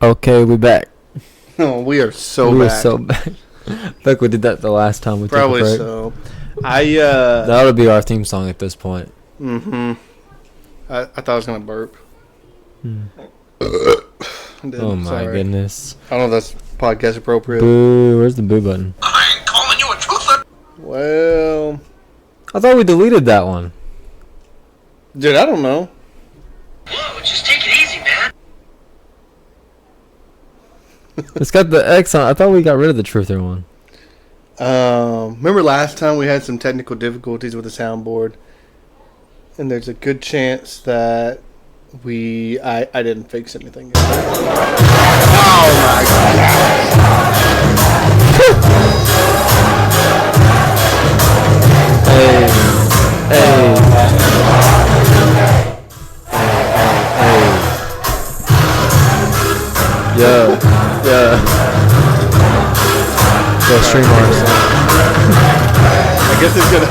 Okay, we back. Oh, we are so we back. were so back. I think we did that the last time we Probably took a break. so. That would be our theme song at this point. Mm-hmm. I thought I was gonna burp. Oh my goodness. I don't know if that's podcast appropriate. Boo! Where's the boo button? I ain't calling you a truther. Well, I thought we deleted that one. dude, I don't know. Whoa, just take it easy, man. It's got the X on. I thought we got rid of the truther one. Remember last time we had some technical difficulties with the soundboard, and there's a good chance that I didn't fix anything. Oh my Yeah. Go stream ours. I guess it's gonna.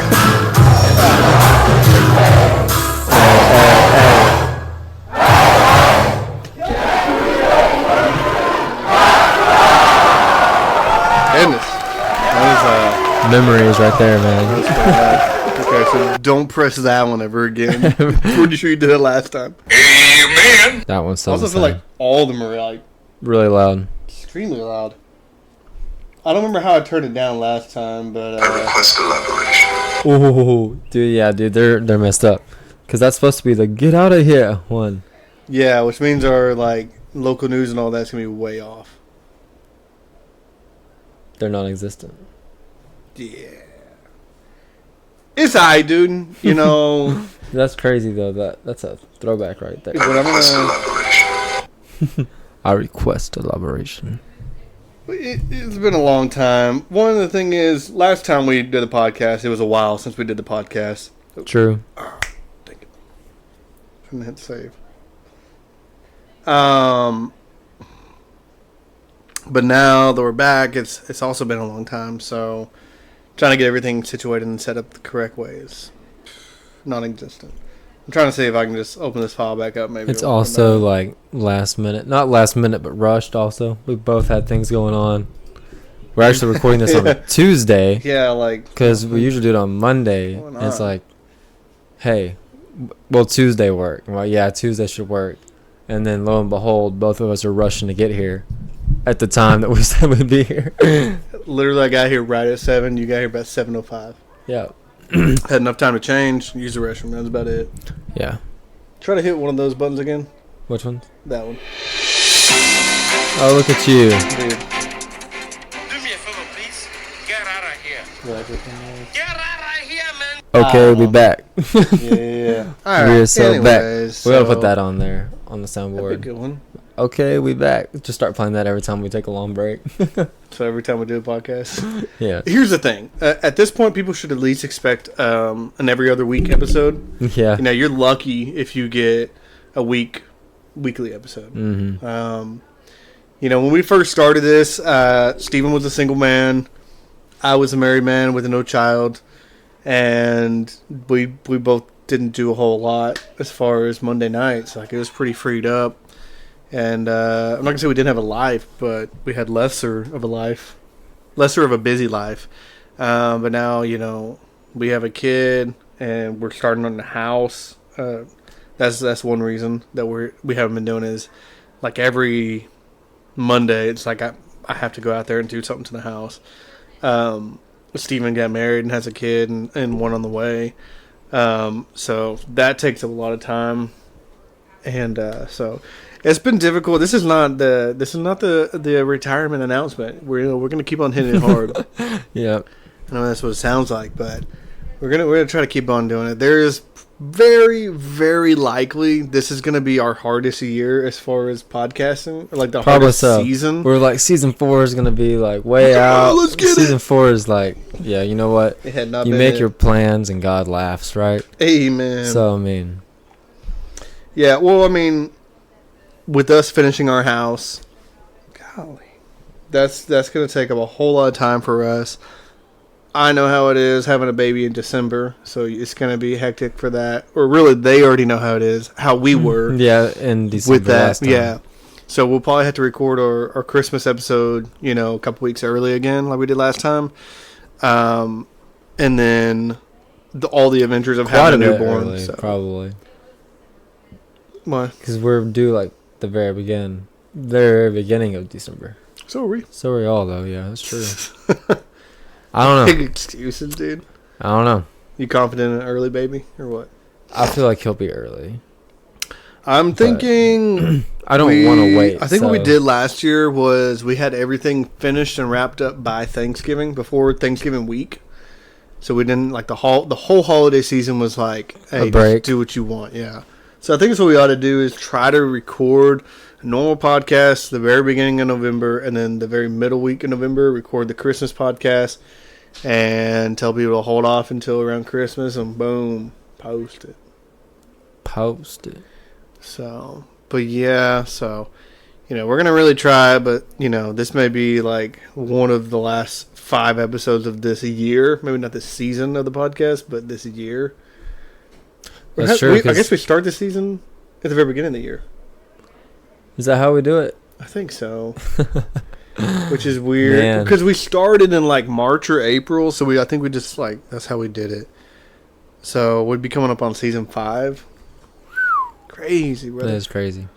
Goodness. That Memories right there, man. was okay, so don't press that one ever again. Pretty sure you did it last time. Amen. That one's so I also feel like all of them are like really loud. extremely loud. I don't remember how I turned it down last time, but I request elaboration. Oh, dude, they're messed up. Cause that's supposed to be the get out of here one. yeah, which means our like local news and all that's gonna be way off. They're non-existent. Yeah, it's alright, dude. You know, That's crazy though. That's a throwback right there. but I'm Request gonna. elaboration. I request elaboration. It's been a long time. One of the thing is, last time we did the podcast, it was a while since we did the podcast. True. Thank you. Shouldn't hit save. But now that we're back, it's also been a long time. So trying to get everything situated and set up the correct way is non-existent. I'm trying to see if I can just open this file back up. Maybe It's also like last minute, not last minute, but rushed. Also, we both had things going on. We're actually recording this on Tuesday yeah, like because we usually do it on Monday. Why And it's not? like, hey, will Tuesday work? Well, yeah, Tuesday should work. And then lo and behold, both of us are rushing to get here at the time that we said we'd be here. literally, I got here right at 7. You got here about 7:05. Yeah, Had enough time to change, use the restroom. That's about it. yeah. Try to hit one of those buttons again. Which one? That one. Oh, look at you. Dude. Do me a favor, please. Get out of here. Get out of here, man. Okay, we back. Yeah. All right. We're so back. Anyways, We gotta put that on there on the That'd be a soundboard. good one. Okay, we back. Just start playing that every time we take a long break. So every time we do a podcast. Yeah. Here's the thing. At this point, people should at least expect an every other week episode. Yeah. You know, you're lucky if you get a weekly episode. Mm-hmm. You know, when we first started this, Steven was a single man. I was a married man with no child. And we both didn't do a whole lot as far as Monday nights. Like, it was pretty freed up. And I'm not going to say we didn't have a life, but we had lesser of a busy life. But now, you know, we have a kid and we're starting on the house. That's one reason that we haven't been doing is like every Monday. It's like I have to go out there and do something to the house. Steven got married and has a kid and one on the way. So that takes up a lot of time. And so it's been difficult. This is not the retirement announcement. We're gonna keep on hitting it hard. Yeah. I know that's what it sounds like, but we're gonna try to keep on doing it. There is very, very likely this is gonna be our hardest year as far as podcasting, or like the Probably hardest so. season. We're like season 4 is gonna be like way out. Let's get Season it. 4 is like, yeah, you know what? It had not You been make it. your plans and God laughs, right? Amen. So I mean, Yeah, well, I mean, with us finishing our house, golly, that's going to take up a whole lot of time for us. I know how it is having a baby in December, so it's going to be hectic for that. Or really, they already know how it is, how we were yeah, in December with that. last time. Yeah. So we'll probably have to record our Christmas episode, a couple weeks early again, like we did last time. And then all the adventures of having a newborn. Early, so. Probably. Why? Because we're due like the very beginning of December. So are we. So are we all, though. Yeah, that's true. I don't know. Big excuses, dude. I don't know. You confident in an early baby or what? I feel like he'll be early. I'm thinking. I don't want to wait. I think what we did last year was we had everything finished and wrapped up by Thanksgiving, before Thanksgiving week. So we didn't the whole holiday season was like, hey, just do what you want. Yeah. So I think that's what we ought to do is try to record a normal podcast the very beginning of November, and then the very middle week of November record the Christmas podcast, and tell people to hold off until around Christmas, and boom, post it. So, but yeah, we're going to really try, but, this may be like one of the last 5 episodes of this year. Maybe not this season of the podcast, but this year. That's true. I guess we start the season at the very beginning of the year. Is that how we do it? I think so. Which is weird. Because we started in like March or April, so I think we just that's how we did it. So we'd be coming up on season 5. Crazy, brother. That is crazy.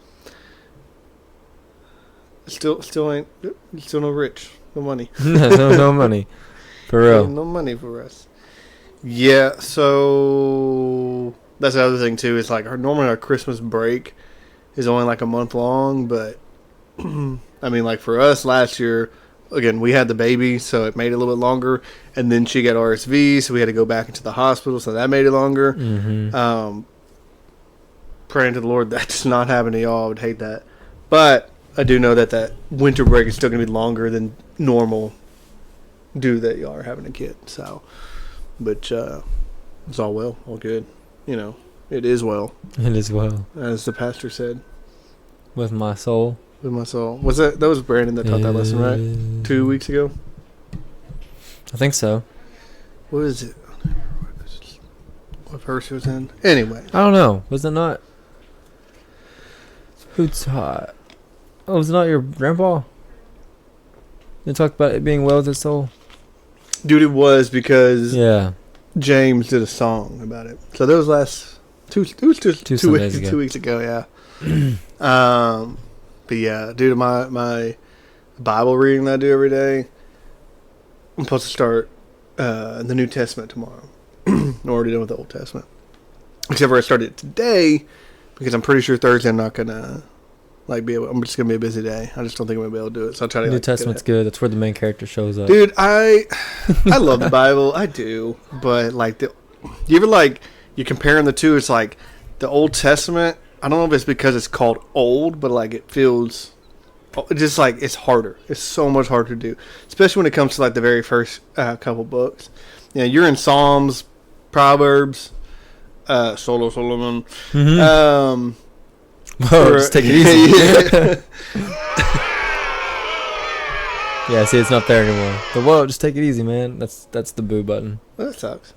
Still no rich. No money. no money. For real. No money for us. Yeah, so that's the other thing too. It's like normally our Christmas break is only like a month long, but I mean, like for us last year, again, we had the baby, so it made it a little bit longer, and then she got RSV, so we had to go back into the hospital, so that made it longer. Mm-hmm. Praying to the Lord that does not happen to y'all. I would hate that. But I do know that winter break is still going to be longer than normal due that y'all are having a kid. So, but it's all well, all good. It is well. It is well. As the pastor said. With my soul. With my soul. That was Brandon that taught that lesson, right? 2 weeks ago? I think so. What is it? What verse it was in? Anyway. I don't know. Was it not? Who taught? Oh, was it not your grandpa? You talked about it being well with his soul? Dude, it was because yeah, James did a song about it. So that was two weeks ago, yeah. But yeah, dude, my Bible reading that I do every day, I'm supposed to start the New Testament tomorrow. I'm already done with the Old Testament. Except for I started it today because I'm pretty sure Thursday I'm not gonna I'm just gonna be a busy day. I just don't think I'm gonna be able to do it. So I'll try to. New Testament's good. That's where the main character shows up. Dude, I love the Bible. I do, but you ever you're comparing the two? It's like the Old Testament. I don't know if it's because it's called old, but it feels just it's harder. It's so much harder to do, especially when it comes to the very first couple books. You're in Psalms, Proverbs, Solomon. Mm-hmm. Whoa, just take it easy. Yeah, see, it's not there anymore. But whoa, just take it easy, man. That's the boo button. Well, that sucks.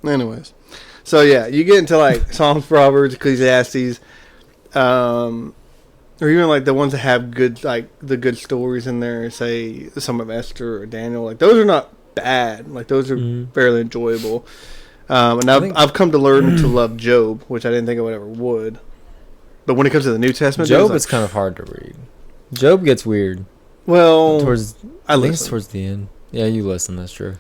Anyways, so yeah, you get into Psalms, Proverbs, Ecclesiastes, or even the ones that have good the good stories in there. Say some of Esther or Daniel. Those are not bad. Those are fairly enjoyable. And I've come to learn to love Job, which I didn't think I would. But when it comes to the New Testament, Job is kind of hard to read. Job gets weird. Well, I listen towards the end. Yeah, you listen. That's true.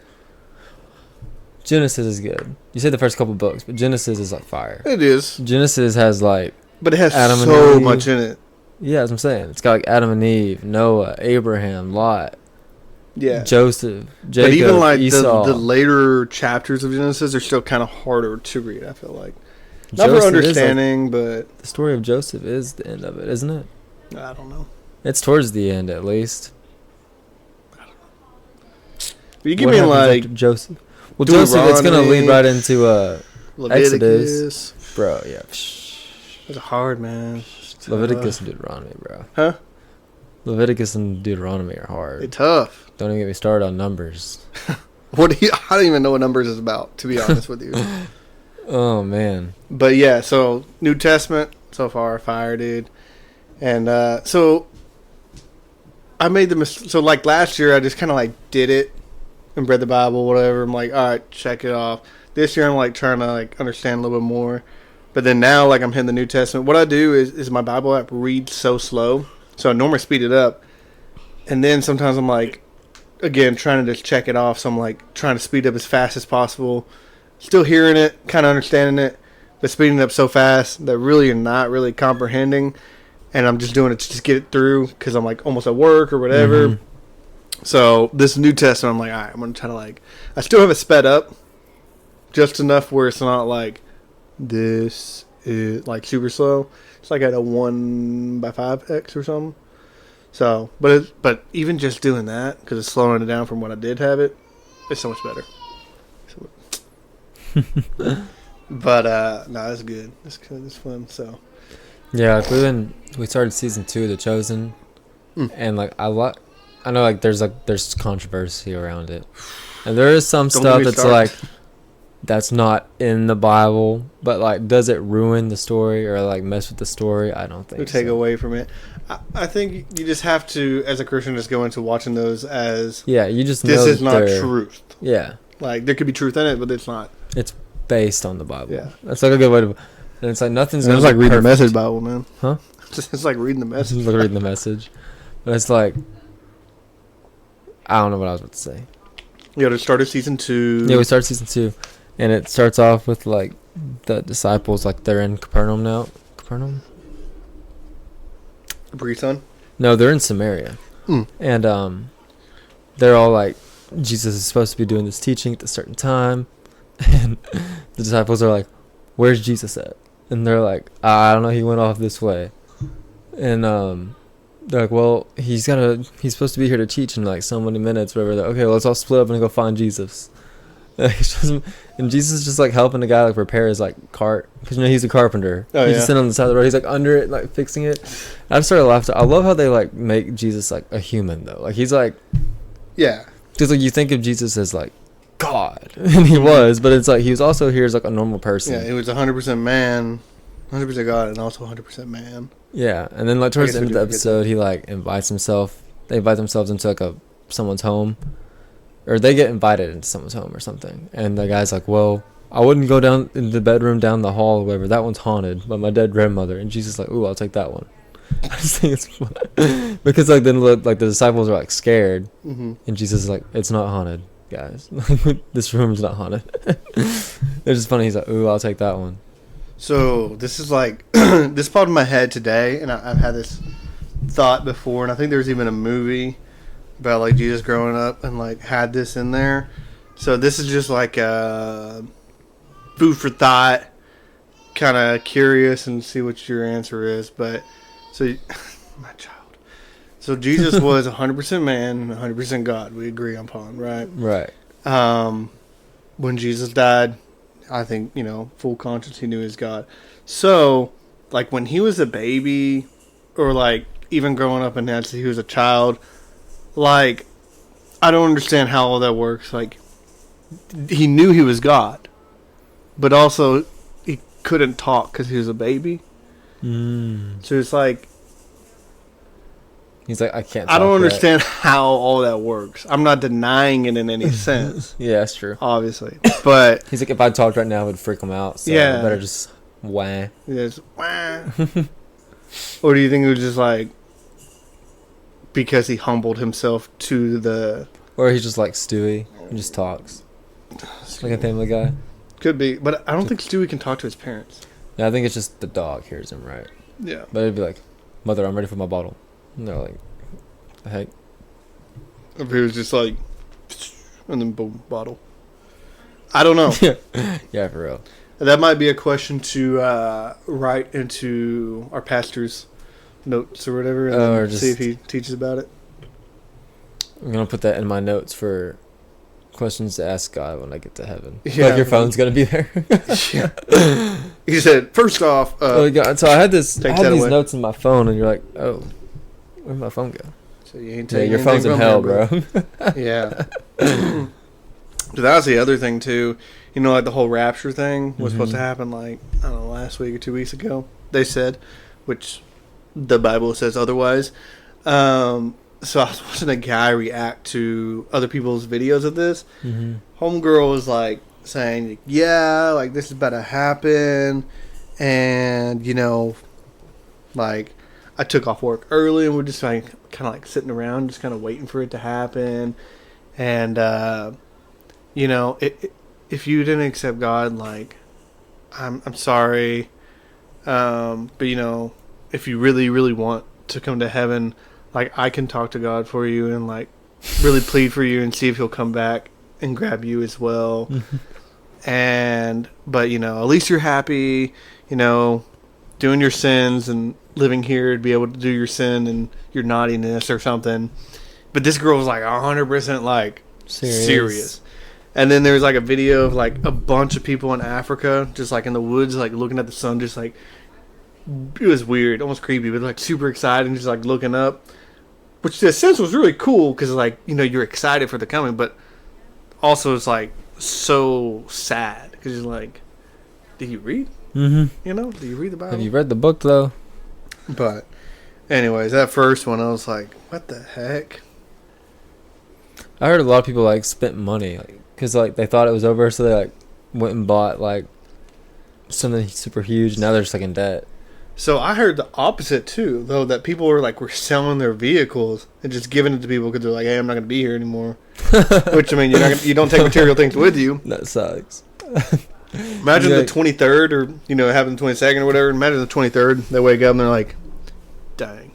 Genesis is good. You said the first couple books, but Genesis is fire. It is. Genesis has but it has Adam so much in it. Yeah, that's what I'm saying. It's got Adam and Eve, Noah, Abraham, Lot. Yeah. Joseph, Jacob, but even Esau. The later chapters of Genesis are still kind of harder to read, I feel like. Not for understanding, but... The story of Joseph is the end of it, isn't it? I don't know. It's towards the end, at least. I don't know. But you give me Joseph. Well, Joseph, it's going to lead right into Exodus. Bro, yeah. It's hard, man. Leviticus and Deuteronomy, bro. Huh? Leviticus and Deuteronomy are hard. They're tough. Don't even get me started on Numbers. I don't even know what Numbers is about, to be honest with you. Oh, man. But yeah, so New Testament, so far, fire, dude. And so I made the mistake. So like last year, I just kind of like did it and read the Bible, whatever. I'm like, all right, check it off. This year, I'm like trying to like understand a little bit more. But then now, like I'm hitting the New Testament. What I do is my Bible app reads so slow, so I normally speed it up. And then sometimes I'm like, again, trying to just check it off. So I'm like trying to speed up as fast as possible. Still hearing it, kind of understanding it, but speeding it up so fast that really you're not really comprehending. And I'm just doing it to just get it through because I'm like almost at work or whatever. Mm-hmm. So this New Testament, I'm like, all right, I'm going to try to like, I still have it sped up just enough where it's not like this is like super slow. It's like at a 1/5x or something. So, but even just doing that, because it's slowing it down from what I did have it, it's so much better. But no, it's good. It's good. It's fun. So yeah, we started season 2 of The Chosen, and like I know like there's controversy around it, and there is some stuff that's like that's not in the Bible, but like does it ruin the story or like mess with the story? I don't think. Take away from it. I think you just have to, as a Christian, just go into watching those as you just this know is not truth. Yeah, like there could be truth in it, but it's not. It's based on the Bible. Yeah, that's like a good way to. And it's like nothing's. It's like reading the Message Bible, man. Huh? It's like reading the Message. It's like reading the Message, but it's like I don't know what I was about to say. Yeah, it started season 2. Yeah, we started season 2, and it starts off with like the disciples, like they're in Capernaum now. Capernaum. Capri Sun? No, they're in Samaria, and they're all like, Jesus is supposed to be doing this teaching at a certain time, and the disciples are like, "Where's Jesus at?" And they're like, "I don't know. He went off this way," and they're like, "Well, he's supposed to be here to teach in like so many minutes, whatever." They're, okay, well, let's all split up and go find Jesus. And Jesus is just like helping the guy like repair his like cart, because he's a carpenter. He's just sitting on the side of the road. He's like under it, like fixing it. And I just started laughing. I love how they like make Jesus like a human though. Like he's like, yeah, because like you think of Jesus as like God, and he was, but it's like he was also here as like a normal person. Yeah, he was 100% man, 100% God, and also 100% man. Yeah, and then like towards the end of the episode, he like invites himself. They invite themselves into like someone's home. Or they get invited into someone's home or something. And the guy's like, well, I wouldn't go down in the bedroom down the hall or whatever. That one's haunted by my dead grandmother. And Jesus is like, ooh, I'll take that one. I just think it's fun. Because like then like the disciples are like scared. Mm-hmm. And Jesus is like, it's not haunted, guys. This room's not haunted. It's just funny. He's like, ooh, I'll take that one. So this is like, this popped in my head today. And I've had this thought before. And I think there's even a movie about like Jesus growing up and like had this in there. So this is just like food for thought, kind of curious and see what your answer is. But so my child, so Jesus was 100% man and 100% God. We agree upon, right? Right. When Jesus died, I think full conscience, he knew he was God. So like when he was a baby, or like even growing up and as he was a child. Like, I don't understand how all that works. Like, he knew he was God, but also he couldn't talk because he was a baby. So it's like, he's like, I can't. I don't understand how all that works. I'm not denying it in any sense. Yeah, that's true. Obviously, but he's like, if I talked right now, it would freak him out. So I better just wah. Yes, wah. Or do you think it was just like? Because he humbled himself to the... Or he's just like Stewie. He just talks. Like a Family Guy. Could be. But I don't think Stewie can talk to his parents. Yeah, I think it's just the dog hears him, right? Yeah. But it'd be like, Mother, I'm ready for my bottle. And they're like, the heck? If he was just like... And then boom, bottle. I don't know. Yeah, for real. That might be a question to write into our pastor's notes or whatever, and or just see if he teaches about it. I'm gonna put that in my notes for questions to ask God when I get to heaven. Yeah, like your phone's gonna be there. Yeah. He said, first off, so I had these notes in my phone, and you're like, oh, where'd my phone go? So you ain't your phone's in hell, bro. Yeah. So that was the other thing too. Like the whole rapture thing was supposed to happen like, I don't know, last week or 2 weeks ago. They said, which the Bible says otherwise. So I was watching a guy react to other people's videos of this. Mm-hmm. Homegirl was like saying, yeah, like this is about to happen. And, you know, like I took off work early and we're just like kind of like sitting around, just kind of waiting for it to happen. And, you know, if you didn't accept God, like, I'm sorry. But, you know, if you really, really want to come to heaven, like, I can talk to God for you and, like, really plead for you and see if he'll come back and grab you as well. But, you know, at least you're happy, you know, doing your sins and living here to be able to do your sin and your naughtiness or something. But this girl was, like, 100%, like, serious. And then there was, like, a video of, like, a bunch of people in Africa just, like, in the woods, like, looking at the sun, just, like, it was weird, almost creepy, but, like, super excited and just, like, looking up. Which, in a sense, was really cool because, like, you know, you're excited for the coming, but also it's, like, so sad because you're like, did you read? Mm-hmm. You know, do you read the Bible? Have you read the book, though? But, anyways, that first one, I was like, what the heck? I heard a lot of people, like, spent money because, like, they thought it was over, so they, like, went and bought, like, something super huge. Now they're just, like, in debt. So I heard the opposite too, though, that people were selling their vehicles and just giving it to people because they're like, "Hey, I'm not going to be here anymore." Which, I mean, you don't take material things with you. That sucks. Imagine the 23rd, or you know, having the 22nd or whatever. Imagine the 23rd. They wake up and they're like, "Dang."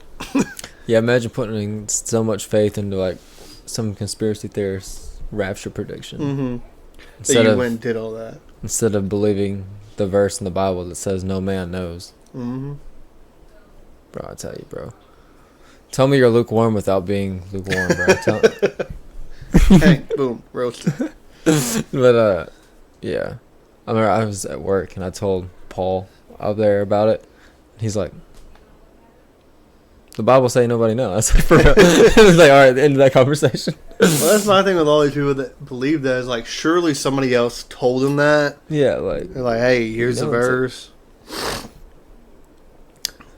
Yeah, imagine putting so much faith into like some conspiracy theorist rapture prediction. Mm-hmm. That you went and did all that instead of believing the verse in the Bible that says no man knows. Mm-hmm. Bro, I tell you, bro. Tell me you're lukewarm without being lukewarm, bro. Hey, boom, roasted. But, yeah. I remember I was at work, and I told Paul out there about it. He's like, the Bible say nobody knows. I was like, for real. It was like, all right, the end of that conversation. Well, that's my thing with all these people that believe that is like, surely somebody else told them that. Yeah, like. They're like, hey, here's the verse.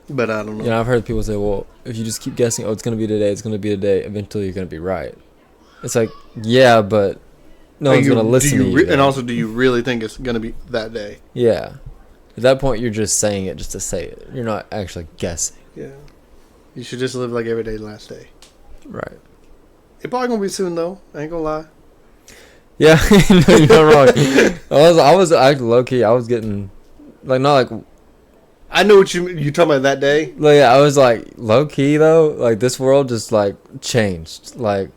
But I don't know. You know, I've heard people say, well, if you just keep guessing, oh, it's going to be today, it's going to be today, eventually you're going to be right. It's like, yeah, but no one's going to listen to you. And also, do you really think it's going to be that day? Yeah. At that point, you're just saying it just to say it. You're not actually guessing. Yeah. You should just live like every day last day. Right. It's probably going to be soon, though. I ain't going to lie. Yeah, no, you're not wrong. I was low-key, I was getting, like, not like... I know what you talking about that day. Like, yeah, I was like, low-key, though, like, this world just, like, changed. Like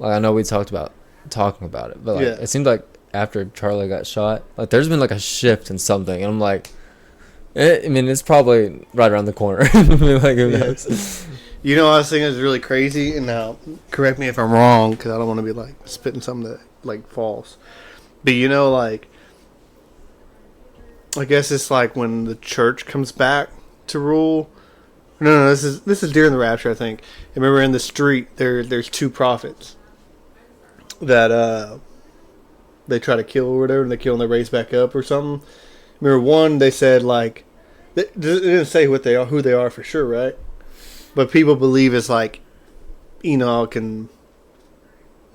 I know we talking about it, but, like, It seemed like after Charlie got shot, like, there's been, like, a shift in something, and I'm like, I mean, it's probably right around the corner. Like, who knows? You know, I was thinking it's really crazy, and now, correct me if I'm wrong, because I don't want to be, like, spitting something that, like, false. But, you know, like, I guess it's like when the church comes back to rule. No, this is during the rapture, I think. I remember in the street there's two prophets that they try to kill or whatever, and they kill and they raise back up or something. Remember one, they said like they didn't say who they are for sure, right? But people believe it's like Enoch and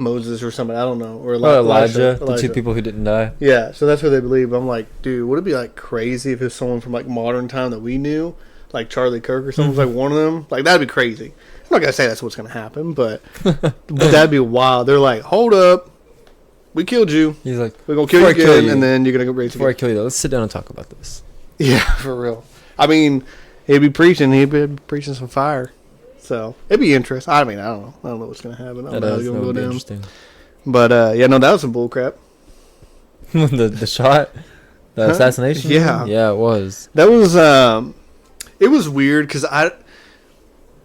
Moses or something, I don't know, or Elijah, the two people who didn't die. Yeah, so that's what they believe. I'm like, dude, would it be like crazy if it's someone from like modern time that we knew, like Charlie Kirk or something, was like one of them? Like that'd be crazy. I'm not gonna say that's what's gonna happen, but that'd be wild. They're like, hold up, we killed you. He's like, we're gonna kill you again, and then you're gonna go raise before I kill you. Let's sit down and talk about this. Yeah, for real. I mean, he'd be preaching some fire. So it'd be interesting. I mean, I don't know what's gonna happen. I don't know how it's gonna go down. Interesting. But yeah, no, that was some bull crap. the shot, the assassination. Yeah, yeah, it was. That was it was weird because I'm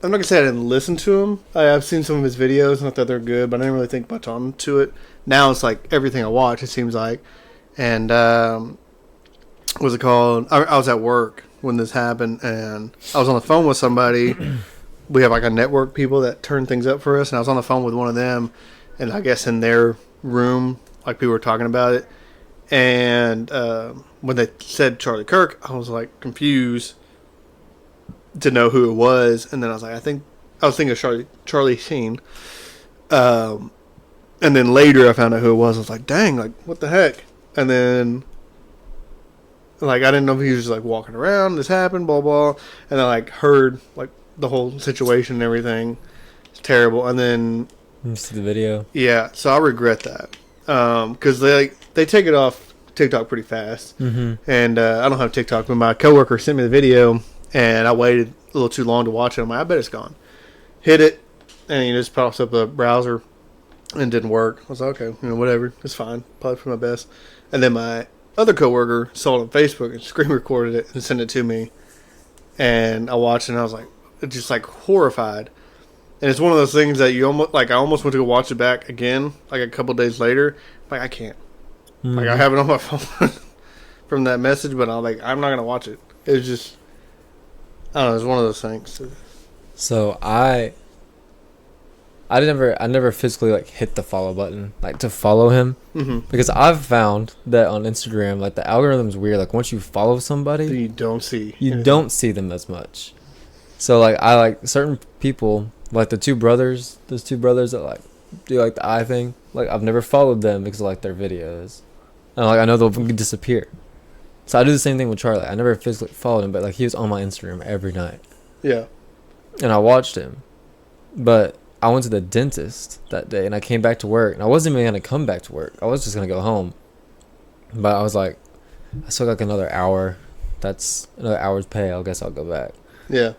not gonna say I didn't listen to him. I've seen some of his videos and I thought they're good, but I didn't really think much onto it. Now it's like everything I watch, it seems like. And what's it called? I was at work when this happened, and I was on the phone with somebody. We have like a network people that turn things up for us, and I was on the phone with one of them, and I guess in their room, like people were talking about it, and when they said Charlie Kirk, I was like confused to know who it was, and then I was like, I think I was thinking of Charlie Sheen. And then later I found out who it was. I was like, dang, like, what the heck? And then, like, I didn't know if he was just, like, walking around. This happened, blah, blah. And I, like, heard, like, the whole situation and everything. It's terrible. And then... You see the video? Yeah, so I regret that. Because they take it off TikTok pretty fast. Mm-hmm. And I don't have TikTok, but my coworker sent me the video, and I waited a little too long to watch it. I'm like, I bet it's gone. Hit it, and it just pops up the browser, and it didn't work. I was like, okay, whatever. It's fine. Probably for my best. And then my other coworker saw it on Facebook and screen recorded it and sent it to me. And I watched it, and I was like, just like horrified. And it's one of those things that you almost like. I almost went to go watch it back again, like a couple days later. Like I can't. Mm-hmm. Like I have it on my phone from that message, but I'm not gonna watch it. It's just, I don't know. It's one of those things. So I never physically like hit the follow button like to follow him, mm-hmm. because I've found that on Instagram like the algorithm's weird. Like once you follow somebody, you don't see them as much. So like I like certain people. Like those two brothers that like do like the eye thing. Like I've never followed them because of like their videos, and like I know they'll disappear. So I do the same thing with Charlie. I never physically followed him, but like he was on my Instagram every night. Yeah. And I watched him, but I went to the dentist that day, and I came back to work, and I wasn't even gonna come back to work. I was just gonna go home, but I was like, I still got like another hour. That's another hour's pay. I guess I'll go back. Yeah.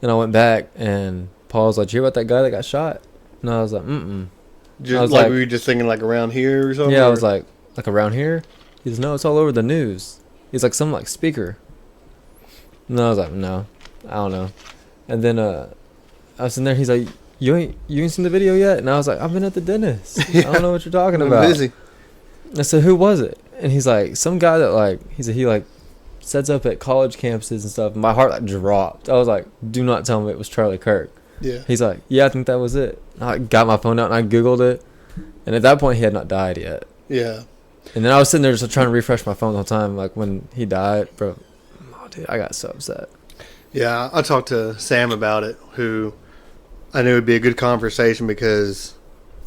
And I went back and. Paul was like, "You hear about that guy that got shot?" And I was like, "Mm-mm." Just, I was like, were you just thinking like around here or something? Yeah, or? I was like around here? He goes, "No, it's all over the news." He's like, some like speaker. And I was like, "No, I don't know." And then I was in there. He's like, "You ain't seen the video yet?" And I was like, "I've been at the dentist. Yeah. I don't know what you're talking I'm about." busy. I said, "Who was it?" And he's like, "Some guy that like," he said, "he like sets up at college campuses and stuff." And my heart like dropped. I was like, "Do not tell me it was Charlie Kirk." Yeah. He's like, "Yeah, I think that was it." I got my phone out and I Googled it. And at that point, he had not died yet. Yeah. And then I was sitting there just trying to refresh my phone the whole time. Like, when he died, bro, oh, dude, I got so upset. Yeah, I talked to Sam about it, who I knew would be a good conversation because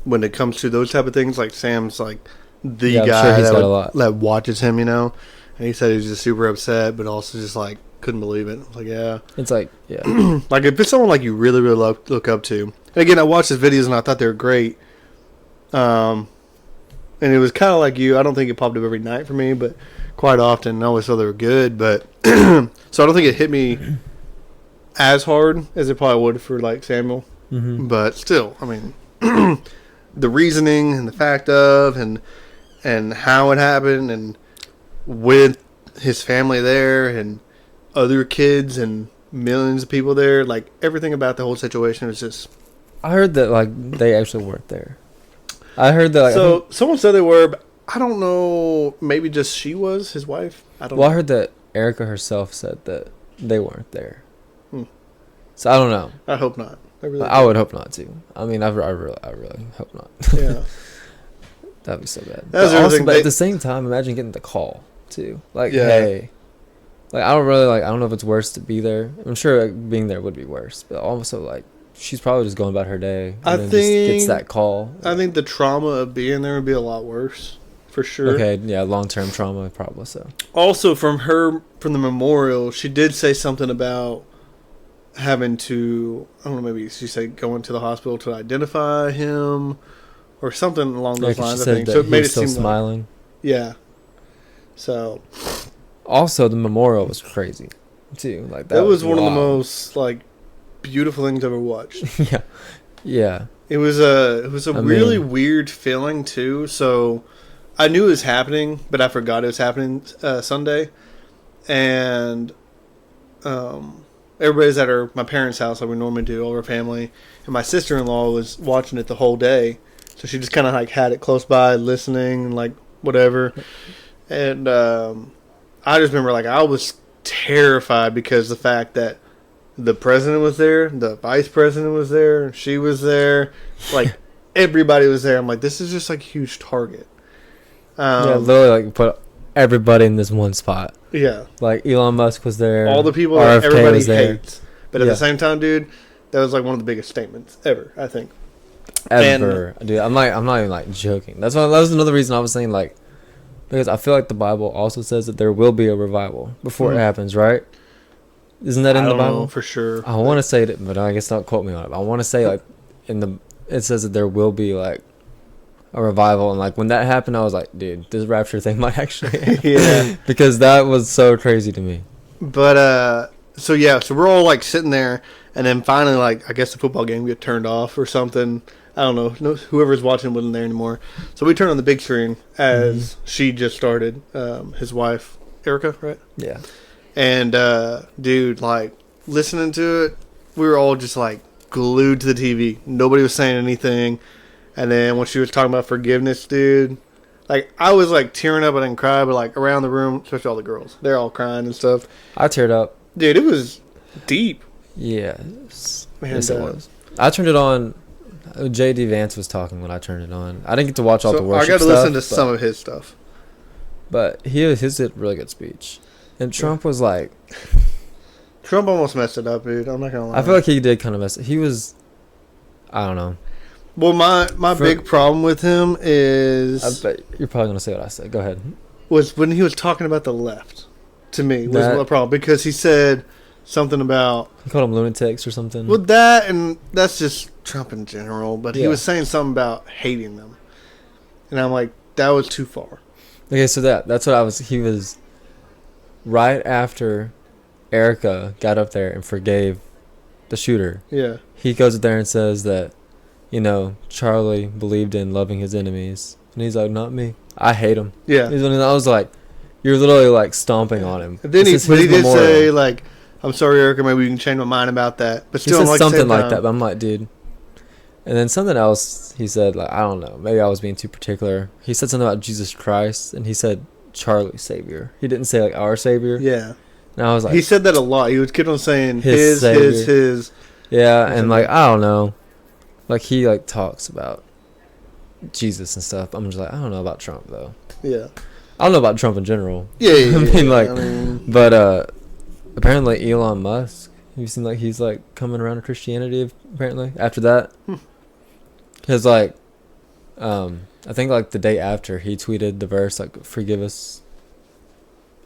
when it comes to those type of things, like Sam's like the guy that watches him, And he said he was just super upset, but also just like, couldn't believe it. I was like, yeah. It's like, yeah. Like, if it's someone like you really, really look up to. And again, I watched his videos and I thought they were great. And it was kind of like you. I don't think it popped up every night for me, but quite often I always thought they were good. But so I don't think it hit me as hard as it probably would for like Samuel. Mm-hmm. But still, I mean, the reasoning and the fact of and how it happened and with his family there and other kids and millions of people there, like everything about the whole situation was just. I heard that like they actually weren't there. I heard that. Like, so someone said they were, but I don't know. Maybe just she was his wife. I don't. Well, know. I heard that Erica herself said that they weren't there. So I don't know. I hope not. I would hope not too. I mean, I really hope not. Yeah. That'd be so bad. But at the same time, imagine getting the call too. Like, hey. Like, I don't know if it's worse to be there. I'm sure like, being there would be worse. But also, like, she's probably just going about her day. And then just gets that call. I think the trauma of being there would be a lot worse. For sure. Okay, yeah, long-term trauma, probably so. Also, from the memorial, she did say something about having to, I don't know, maybe she said going to the hospital to identify him or something along those lines, I think. So it made it seem smiling. Like, yeah. So... Also, the memorial was crazy, too. Like that was one of the most like beautiful things I've ever watched. Yeah. It was a really weird feeling too. So I knew it was happening, but I forgot it was happening Sunday, and everybody's at my parents' house like we normally do, all our family, and my sister-in-law was watching it the whole day, so she just kind of like had it close by, listening and like whatever, and. I just remember, like, I was terrified because the fact that the president was there, the vice president was there, she was there, like, everybody was there. I'm like, this is just, like, a huge target. Literally, like, put everybody in this one spot. Yeah. Like, Elon Musk was there. All the people that everybody hates. But at the same time, dude, That was like one of the biggest statements ever, I think. Ever. Dude, I'm not even like joking. That was another reason I was saying like, because I feel like the Bible also says that there will be a revival before it happens, right? Isn't that in the Bible? I don't know for sure. I want to say it, but I guess don't quote me on it. I want to say like it says that there will be like a revival, and like when that happened, I was like, dude, this rapture thing might actually happen. Yeah, because that was so crazy to me. But so we're all like sitting there, and then finally, like, I guess the football game get turned off or something. I don't know. No, whoever's watching wasn't there anymore. So we turned on the big screen as she just started. His wife, Erica, right? Yeah. And dude, like listening to it, we were all just like glued to the TV. Nobody was saying anything. And then when she was talking about forgiveness, dude, like I was like tearing up. I didn't cry, but like around the room, especially all the girls, they're all crying and stuff. I teared up. Dude, it was deep. Yeah. Man, Yes, it was. I turned it on. J.D. Vance was talking when I turned it on. I didn't get to watch all the worship stuff. I got to listen to some of his stuff. But his did a really good speech. And Trump was like... Trump almost messed it up, dude. I'm not going to lie. I feel like he did kind of mess it. He was... I don't know. Well, my big problem with him is... I bet you're probably going to say what I said. Go ahead. Was when he was talking about the left, to me, was my problem. Because he said something about... He called them lunatics or something. Well, that's just Trump in general. But he was saying something about hating them. And I'm like, that was too far. Okay, so that's what I was... He was... Right after Erica got up there and forgave the shooter. Yeah. He goes up there and says that, you know, Charlie believed in loving his enemies. And he's like, not me. I hate him. Yeah. I was like, you're literally like stomping on him. And then he did say, like, I'm sorry, Erica, maybe you can change my mind about that. But still, he said something like that, but I'm like, dude. And then something else he said, like, I don't know. Maybe I was being too particular. He said something about Jesus Christ, and he said Charlie's Savior. He didn't say, like, our Savior. Yeah. And I was like... He said that a lot. He would keep on saying his. Yeah, and, like, I don't know. Like, he, like, talks about Jesus and stuff. I'm just like, I don't know about Trump, though. Yeah. I don't know about Trump in general. Yeah. But apparently Elon Musk, you seen like he's like coming around to Christianity apparently after that. Because like, I think like the day after he tweeted the verse like forgive us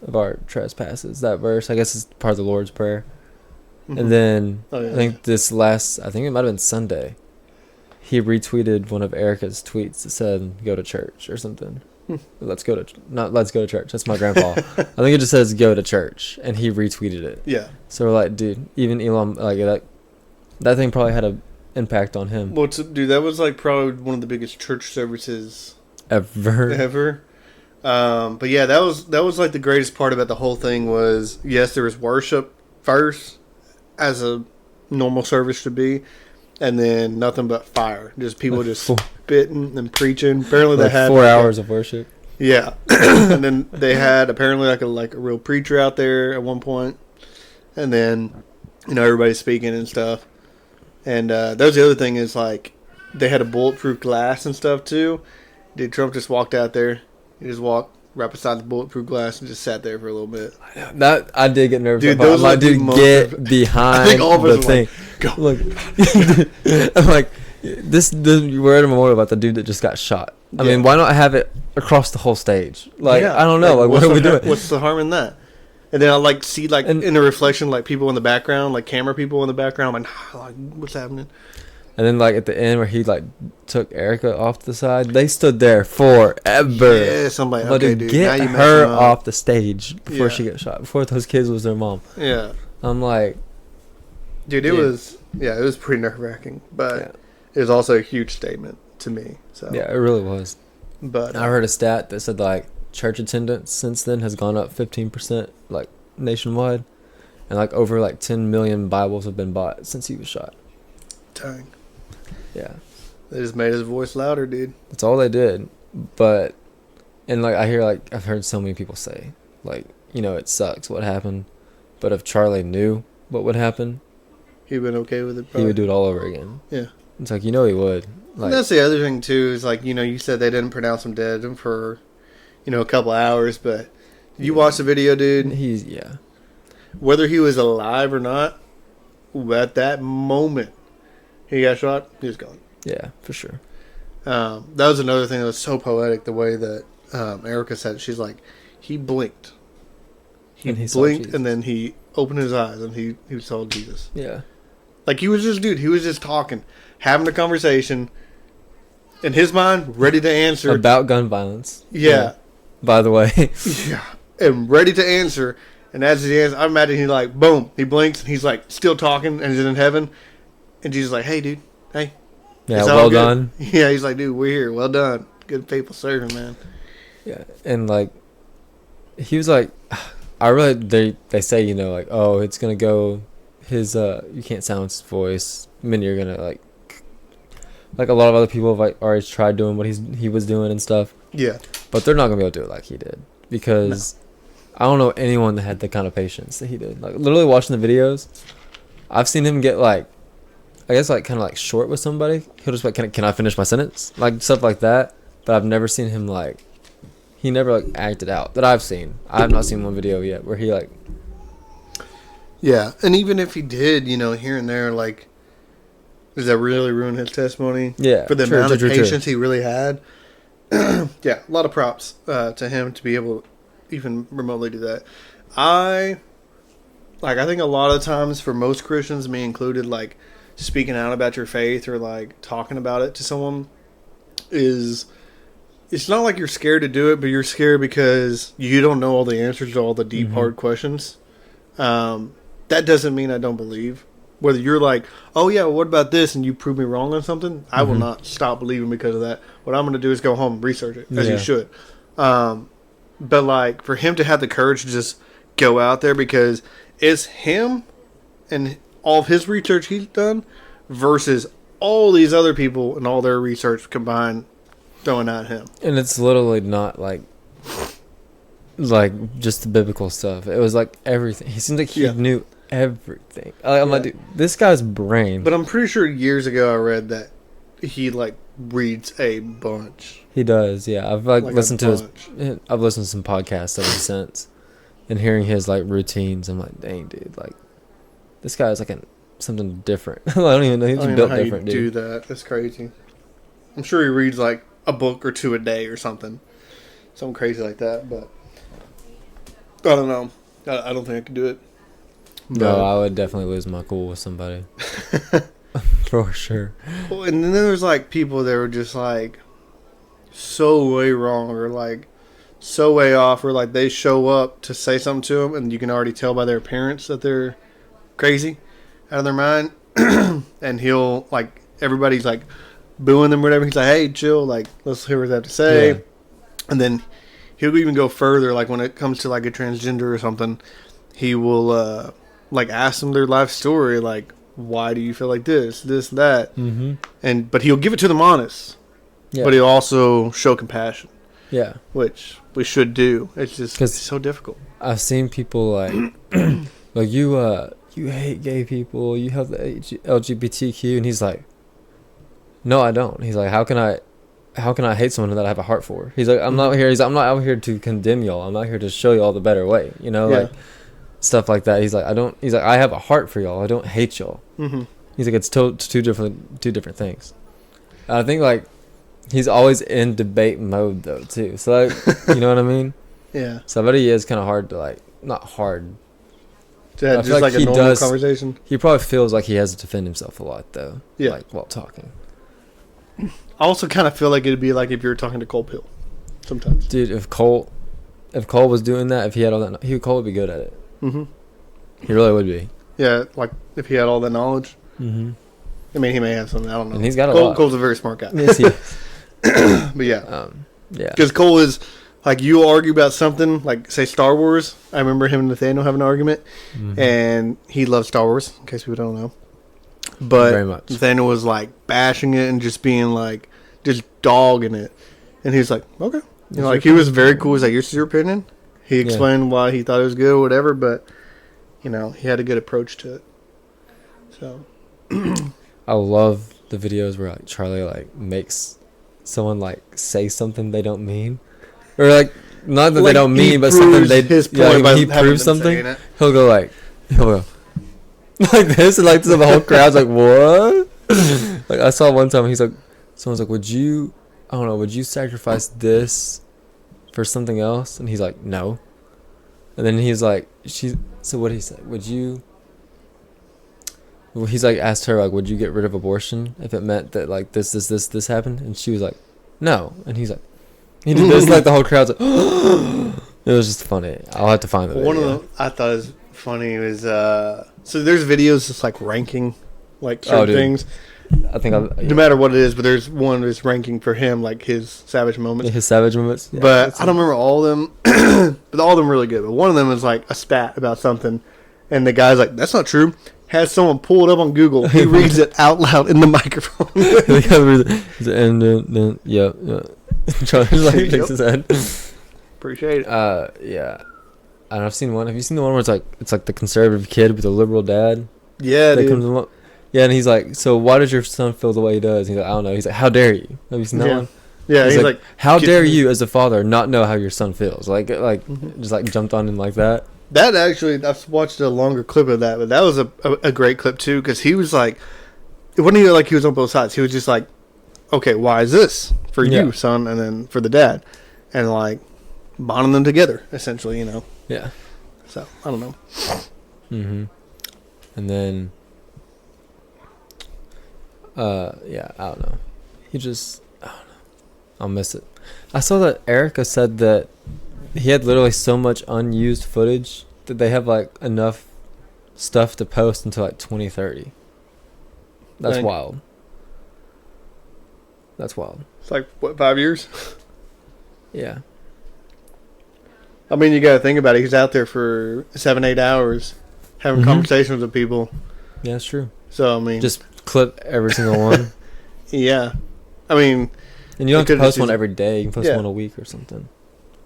of our trespasses. That verse, I guess, is part of the Lord's Prayer. And then I think I think it might have been Sunday, he retweeted one of Erica's tweets that said "Go to church" or something. Let's go to church. That's my grandpa. I think it just says "Go to church," and he retweeted it. Yeah. So we're like, dude, even Elon, like that thing probably had an impact on him. Well, dude, that was like probably one of the biggest church services ever. But yeah, that was like the greatest part about the whole thing was, yes, there was worship first, as a normal service should be, and then nothing but fire. Just people just spitting and preaching. Apparently they had 4 hours of worship. Yeah. And then they had apparently like a real preacher out there at one point. And then, you know, everybody's speaking and stuff. And that was the other thing is like they had a bulletproof glass and stuff too. Dude, Trump just walked out there. He just walked right beside the bulletproof glass and just sat there for a little bit. That I did get nervous. Dude, those I'm like, dude, get behind the thing. Like, go. Look, I'm like, this. We're at a memorial about the dude that just got shot. I mean, why not have it across the whole stage? Like, I don't know. Like what are we doing? What's the harm in that? And then I like see like in the reflection, like people in the background, like camera people in the background. I'm like, what's happening? And then, like, at the end where he, like, took Erica off to the side, they stood there forever. Yeah, somebody, okay, dude. Get her off the stage before she gets shot. Before those kids was their mom. Yeah. I'm like... Dude, it was pretty nerve-wracking. But it was also a huge statement to me. So yeah, it really was. But I heard a stat that said, like, church attendance since then has gone up 15%, like, nationwide. And, like, over, like, 10 million Bibles have been bought since he was shot. Dang. Yeah. They just made his voice louder, dude. That's all they did. But, and like, I've heard so many people say, like, you know, it sucks what happened. But if Charlie knew what would happen, he'd been okay with it, probably. He would do it all over again. Yeah. It's like, you know, he would. Like, and that's the other thing, too, is like, you know, you said they didn't pronounce him dead for, you know, a couple hours, but did you watch the video, dude? Yeah. Whether he was alive or not, at that moment he got shot, he was gone. Yeah, for sure. That was another thing that was so poetic, the way that Erica said it. She's like, he blinked. He blinked, and then he opened his eyes, and he saw Jesus. Yeah. Like, he was just talking, having a conversation, in his mind, ready to answer. About gun violence. Yeah. By the way. Yeah. And ready to answer. And as he answers, I imagine he like, boom, he blinks, and he's like, still talking, and he's in heaven. And Jesus is like, hey, dude, hey. Yeah, well done. Yeah, he's like, dude, we're here. Well done. Good faithful servant, man. Yeah, and like, he was like, they say, you know, like, oh, it's gonna go, you can't silence his voice. Many are gonna like a lot of other people have like already tried doing what he was doing and stuff. Yeah. But they're not gonna be able to do it like he did, because I don't know anyone that had the kind of patience that he did. Like, literally watching the videos, I've seen him get like, I guess like kind of like short with somebody. He'll just like, can I finish my sentence? Like stuff like that. But I've never seen him like, he never like acted out that I've seen. I have not seen one video yet where he like. Yeah, and even if he did, you know, here and there, like, does that really ruin his testimony? Yeah, for the amount of patience he really had. Yeah, a lot of props to him to be able to even remotely do that. I think a lot of times for most Christians, me included, like, speaking out about your faith or like talking about it to someone it's not like you're scared to do it, but you're scared because you don't know all the answers to all the deep, hard questions. That doesn't mean I don't believe. Whether you're like, oh yeah, well, what about this, and you prove me wrong on something, I will not stop believing because of that. What I'm going to do is go home and research it, as you should. But like, for him to have the courage to just go out there, because it's him and all of his research he's done versus all these other people and all their research combined throwing at him. And it's literally not like just the biblical stuff. It was like everything. He seemed like he knew everything. I'm like, dude, this guy's brain. But I'm pretty sure years ago I read that he like reads a bunch. He does, yeah. I've listened to I've listened to some podcasts ever since, and hearing his like routines, I'm like, dang, dude, like, this guy is like something different. I don't even know. He's built different, dude. Do that? That's crazy. I'm sure he reads like a book or two a day or something crazy like that. But I don't know. I don't think I could do it. No, I would definitely lose my cool with somebody for sure. Well, and then there's like people that were just like so way wrong or like so way off, or like they show up to say something to them, and you can already tell by their appearance that they're crazy, out of their mind. And he'll like, everybody's like booing them or whatever. He's like, hey, chill, like, let's hear what they have to say. Yeah. And then he'll even go further, like when it comes to like a transgender or something, he will like ask them their life story, like, why do you feel like this, that? But he'll give it to them honest, but he'll also show compassion, which we should do. It's just, it's so difficult. I've seen people like like, you hate gay people, you have the LGBTQ, and he's like, no, I don't. He's like, how can I hate someone that I have a heart for? He's like, I'm not here. He's like, I'm not out here to condemn y'all. I'm out here to show y'all the better way. You know, like stuff like that. He's like, He's like, I have a heart for y'all. I don't hate y'all. He's like, it's two different things. And I think like he's always in debate mode though too. So like, you know what I mean? Yeah. So I bet he is kind of hard to like, not hard. Yeah, just like a normal conversation. He probably feels like he has to defend himself a lot though. Yeah. Like while talking. I also kind of feel like it'd be like if you were talking to Cole Pill sometimes. Dude, if Cole was doing that, if he had all that, Cole would be good at it. He really would be. Yeah, like if he had all that knowledge. I mean, he may have something. I don't know. And he's got a lot. Cole's a very smart guy. Yes, he is. But yeah. Because Cole is, like, you argue about something, like, say, Star Wars. I remember him and Nathaniel having an argument. And he loves Star Wars, in case people don't know. But very much. Nathaniel was, like, bashing it and just being, like, just dogging it. And he was like, okay. You know, like, he was very cool. He's like, this is your opinion. He explained why he thought it was good or whatever, but, you know, he had a good approach to it. So. I love the videos where, like, Charlie, like, makes someone, like, say something they don't mean. Or, like, not that like they don't mean, but something they... His point by he proves something, he'll go, like this, and like the whole crowd's like, what? Like I saw one time, he's like, someone's like, would you sacrifice this for something else? And he's like, no. And then he's like, so what he said, he's like, asked her, like, would you get rid of abortion if it meant that like this happened? And she was like, no. And he's like, he did this, like the whole crowd's like, it was just funny. I'll have to find the video. One of them I thought was funny was so there's videos just like ranking like certain things. I think no matter what it is, but there's one that's ranking for him like his savage moments. His savage moments. Yeah, but I don't remember all of them. But all of them are really good. But one of them is like a stat about something, and the guy's like, "That's not true." Has someone pull it up on Google. He reads it out loud in the microphone. And then yeah. Charlie like shakes his head. Appreciate it. Yeah. And I've seen one. Have you seen the one where it's like the conservative kid with a liberal dad? Yeah, that dude. comes along. Yeah, and he's like, so why does your son feel the way he does? And he's like, I don't know. He's like, how dare you? Have you seen that one? Yeah, he's like, how dare you as a father not know how your son feels? Just like jumped on him like that. That actually, I've watched a longer clip of that, but that was a great clip too, because he was like, it wasn't even like he was on both sides. He was just like, okay, why is this for you, son, and then for the dad, and like bonding them together, essentially, you know. Yeah. So I don't know. Mm-hmm. And then, yeah, I don't know. I don't know. I'll miss it. I saw that Erica said that he had literally so much unused footage that they have like enough stuff to post until like 2030. That's wild. That's wild. It's like, what, 5 years? Yeah. I mean, you got to think about it. He's out there for 7-8 hours having conversations with people. Yeah, that's true. So, I mean, just clip every single one. Yeah. I mean, and you don't have to post one every day. You can post one a week or something.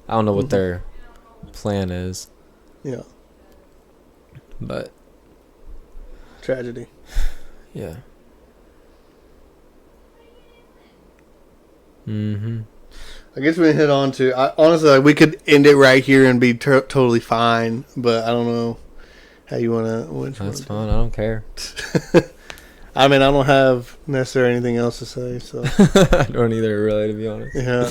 I don't know what their plan is. Yeah. But. Tragedy. Yeah. Mm-hmm. I guess we can hit on to... honestly, like, we could end it right here and be totally fine, but I don't know how you want to... That's fine. I don't care. I mean, I don't have necessarily anything else to say, so... I don't either, really, to be honest. Yeah.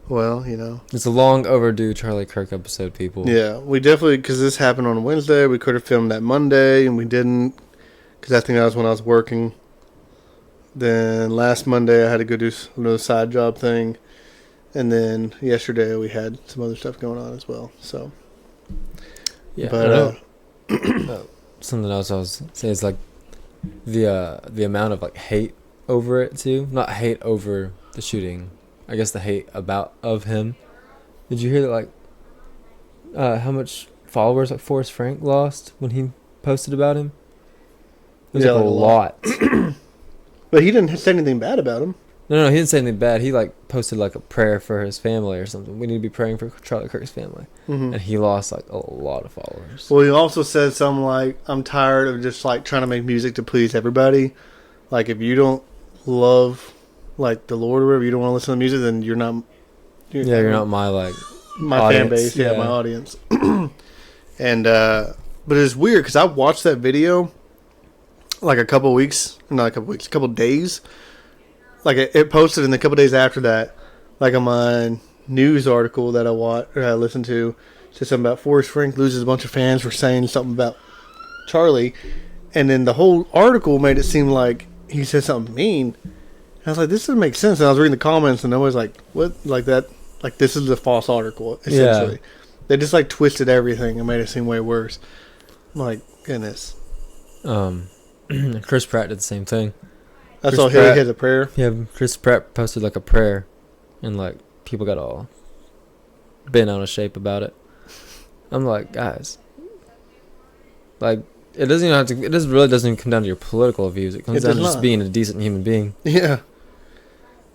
Well, you know. It's a long overdue Charlie Kirk episode, people. Yeah, we definitely... Because this happened on Wednesday. We could have filmed that Monday, and we didn't. Because I think that was when I was working. Then last Monday, I had to go do another side job thing. And then yesterday, we had some other stuff going on as well. So, yeah. But something else I was saying is like the amount of like hate over it too. Not hate over the shooting. I guess the hate of him. Did you hear that? Like, how much followers like Forrest Frank lost when he posted about him? It was like a lot. But he didn't say anything bad about him. No, he didn't say anything bad. He like posted like a prayer for his family or something. We need to be praying for Charlie Kirk's family. Mm-hmm. And he lost like a lot of followers. Well, he also said something like, I'm tired of just like trying to make music to please everybody. Like, if you don't love like the Lord or whatever, you don't want to listen to music, then you're not not my like my audience. fan base, my audience. And but it's weird because I watched that video like a couple days. Like it posted, and a couple days after that, like on my news article that I listened to, said something about Forrest Frank loses a bunch of fans for saying something about Charlie, and then the whole article made it seem like he said something mean. And I was like, this doesn't make sense. And I was reading the comments, and I was like, what? Like that? Like this is a false article, essentially. Yeah. They just like twisted everything and made it seem way worse. I'm like, goodness. Chris Pratt did the same thing. That's all he had a prayer. Yeah, Chris Pratt posted like a prayer, and like people got all bent out of shape about it. I'm like, guys, like it doesn't even have to. It really doesn't even come down to your political views. It comes down to just being a decent human being. Yeah,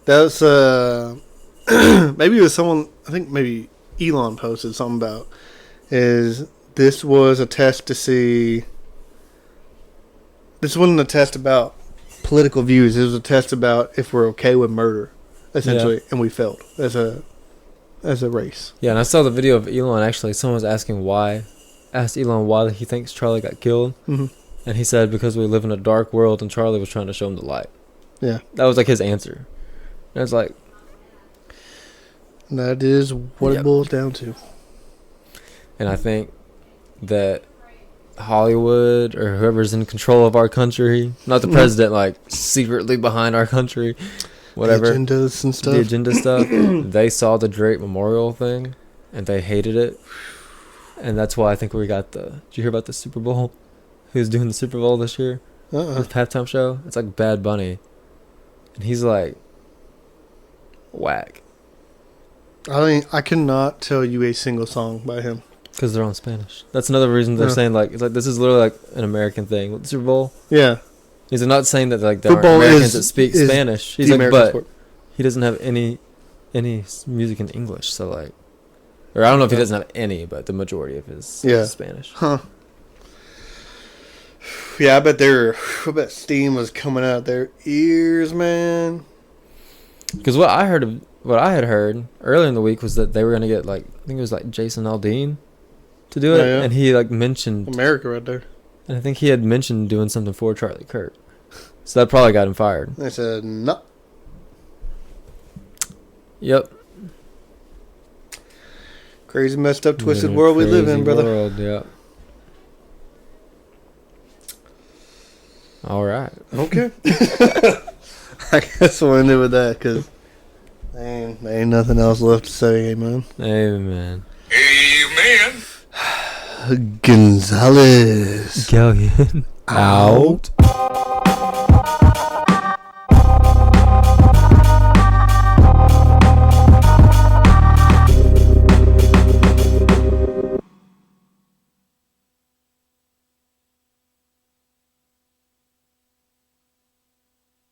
that's maybe it was someone. I think maybe Elon posted something about this was a test to see. This wasn't a test about political views. It was a test about if we're okay with murder, essentially, and we failed as a race. Yeah, and I saw the video of Elon. Actually, someone was asked Elon why he thinks Charlie got killed, mm-hmm. And he said because we live in a dark world, and Charlie was trying to show him the light. Yeah. That was like his answer. And it's like, that is what it boils down to. and I think that Hollywood or whoever's in control of our country, not the president, like secretly behind our country, whatever, the agendas and stuff. the agenda stuff, they saw the Drake Memorial thing and they hated it. And that's why I think we got did you hear about the Super Bowl? Who's doing the Super Bowl this year? His halftime show? It's like Bad Bunny. And he's like, whack. I cannot tell you a single song by him. Because they're on Spanish. That's another reason they're saying, like, it's like, this is literally like an American thing. With the Super Bowl? Yeah. He's not saying that, like, there Football are Americans that speak Spanish. He's like, American but sport. he doesn't have any music in English. So, like, or I don't know if he doesn't have any, but the majority of his is Spanish. Huh. Yeah, I bet steam was coming out their ears, man. Because what I had heard earlier in the week was that they were going to get, like, I think it was, like, Jason Aldean to do it. Yeah. And he, like, mentioned America right there. And I think he had mentioned doing something for Charlie Kirk. So that probably got him fired. They said, no. Yep. Crazy, messed up, twisted world we live in, brother. World, yeah. All right. Okay. I guess we'll end it with that because there ain't nothing else left to say, amen. Amen. Amen. Gonzalez Galyean. out.